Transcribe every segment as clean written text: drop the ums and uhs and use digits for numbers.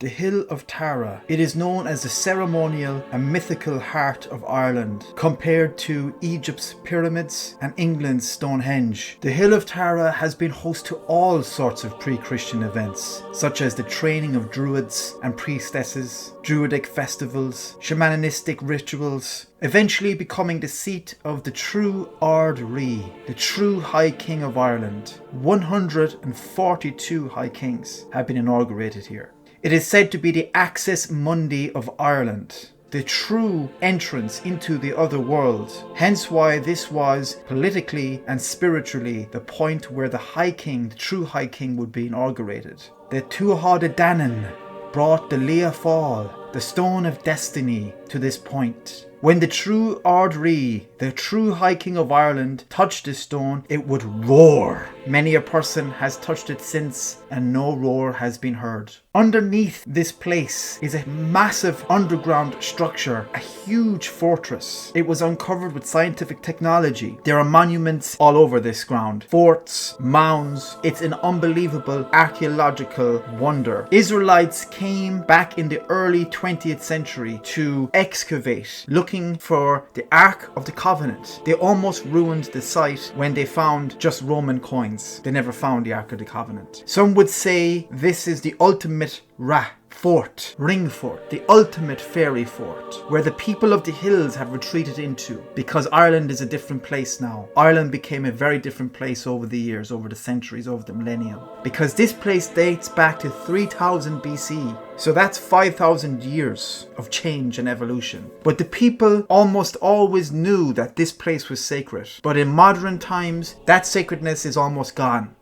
The Hill of Tara. It is known as the ceremonial and mythical heart of Ireland, compared to Egypt's pyramids and England's Stonehenge. The Hill of Tara has been host to all sorts of pre-Christian events, such as the training of druids and priestesses, druidic festivals, shamanistic rituals, eventually becoming the seat of the true Ard Rí, the true High King of Ireland. 142 High Kings have been inaugurated here. It is said to be the Axis Mundi of Ireland, the true entrance into the other world. Hence why this was politically and spiritually the point where the High King, the true High King, would be inaugurated. The Tuatha Dé Danann brought the Lia Fall, the Stone of Destiny, to this point. When the true Ard Rí, the true High King of Ireland, touched this stone, it would roar. Many a person has touched it since, and no roar has been heard. Underneath this place is a massive underground structure, a huge fortress. It was uncovered with scientific technology. There are monuments all over this ground. Forts, mounds. It's an unbelievable archaeological wonder. Israelites came back in the early 20th century to excavate, looking for the Ark of the Covenant. They almost ruined the site when they found just Roman coins. They never found the Ark of the Covenant. Some would say this is the ultimate ring fort, the ultimate fairy fort, where the people of the hills have retreated into, because Ireland is a different place now. Ireland became a very different place over the years, over the centuries, over the millennium, because this place dates back to 3000 BC. So that's 5,000 years of change and evolution. But the people almost always knew that this place was sacred. But in modern times, that sacredness is almost gone.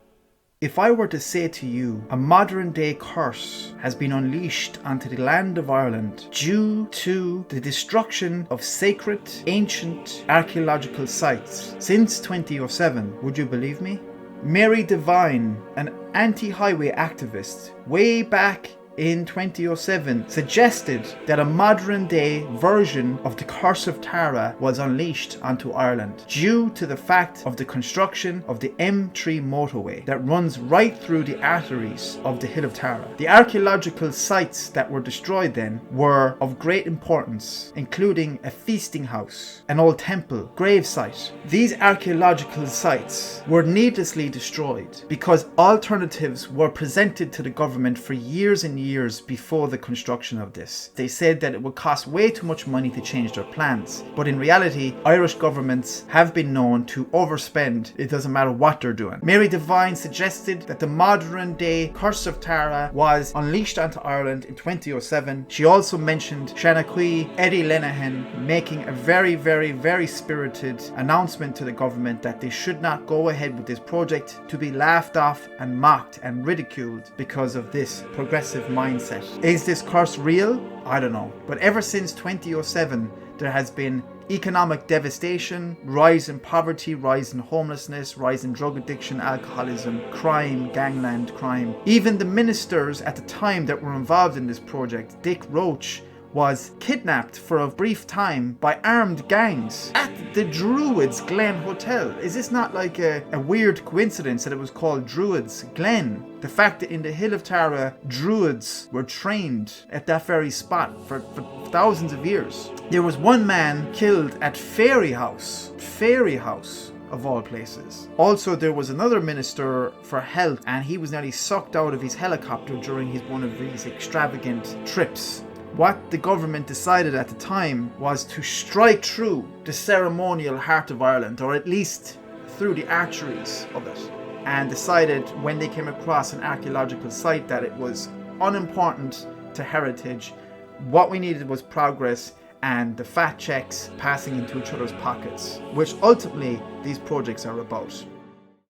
If I were to say to you, a modern day curse has been unleashed onto the land of Ireland due to the destruction of sacred, ancient archaeological sites since 2007, would you believe me? Mary Devine, an anti-highway activist, way back in 2007, suggested that a modern day version of the Curse of Tara was unleashed onto Ireland due to the fact of the construction of the M3 motorway that runs right through the arteries of the Hill of Tara. The archaeological sites that were destroyed then were of great importance, including a feasting house, an old temple, grave site. These archaeological sites were needlessly destroyed because alternatives were presented to the government for years and years before the construction of this. They said that it would cost way too much money to change their plans. But in reality, Irish governments have been known to overspend. It doesn't matter what they're doing. Mary Devine suggested that the modern day Curse of Tara was unleashed onto Ireland in 2007. She also mentioned Shanachie, Eddie Lenihan, making a very, very, very spirited announcement to the government that they should not go ahead with this project, to be laughed off and mocked and ridiculed because of this progressive mindset. Is this curse real? I don't know. But ever since 2007, there has been economic devastation, rise in poverty, rise in homelessness, rise in drug addiction, alcoholism, crime, gangland crime. Even the ministers at the time that were involved in this project, Dick Roche, was kidnapped for a brief time by armed gangs at the Druids Glen Hotel. Is this not like a weird coincidence that it was called Druids Glen? The fact that in the Hill of Tara, Druids were trained at that very spot for thousands of years. There was one man killed at Fairy House of all places. Also, there was another minister for health, and he was nearly sucked out of his helicopter during one of these extravagant trips. What the government decided at the time was to strike through the ceremonial heart of Ireland, or at least through the arteries of it, and decided when they came across an archaeological site that it was unimportant to heritage. What we needed was progress and the fat checks passing into each other's pockets, which ultimately these projects are about.